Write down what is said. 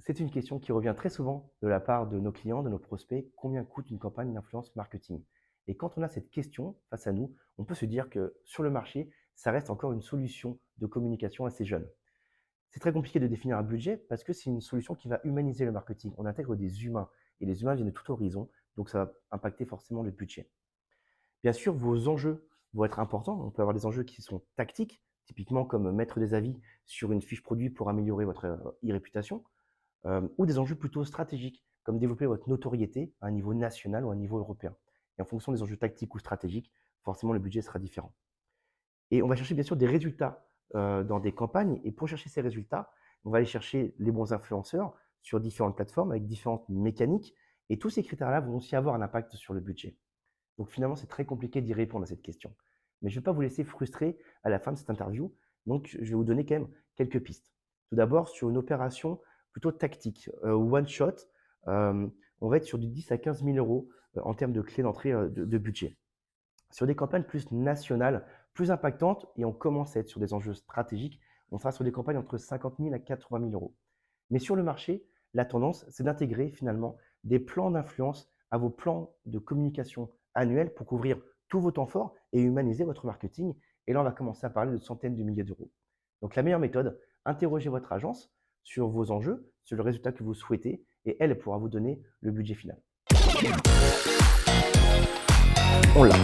C'est une question qui revient très souvent de la part de nos clients, de nos prospects. Combien coûte une campagne d'influence marketing? Et quand on a cette question face à nous, on peut se dire que sur le marché, ça reste encore une solution de communication assez jeune. C'est très compliqué de définir un budget parce que c'est une solution qui va humaniser le marketing. On intègre des humains et les humains viennent de tout horizon, donc ça va impacter forcément le budget. Bien sûr, vos enjeux vont être importants. On peut avoir des enjeux qui sont tactiques, typiquement comme mettre des avis sur une fiche produit pour améliorer votre e-réputation, ou des enjeux plutôt stratégiques, comme développer votre notoriété à un niveau national ou à un niveau européen. Et en fonction des enjeux tactiques ou stratégiques, forcément le budget sera différent. Et on va chercher bien sûr des résultats dans des campagnes. Et pour chercher ces résultats, on va aller chercher les bons influenceurs sur différentes plateformes avec différentes mécaniques. Et tous ces critères-là vont aussi avoir un impact sur le budget. Donc finalement, c'est très compliqué d'y répondre à cette question. Mais je ne vais pas vous laisser frustrer à la fin de cette interview. Donc je vais vous donner quand même quelques pistes. Tout d'abord, sur une opération plutôt tactique, one shot, on va être sur du 10 à 15 000 euros en termes de clés d'entrée de budget. Sur des campagnes plus nationales, plus impactantes, et on commence à être sur des enjeux stratégiques, on sera sur des campagnes entre 50 000 à 80 000 euros. Mais sur le marché, la tendance, c'est d'intégrer finalement des plans d'influence à vos plans de communication annuels pour couvrir tous vos temps forts et humaniser votre marketing. Et là, on va commencer à parler de centaines de milliers d'euros. Donc la meilleure méthode, interrogez votre agence sur vos enjeux, sur le résultat que vous souhaitez, et elle pourra vous donner le budget final. On l'a.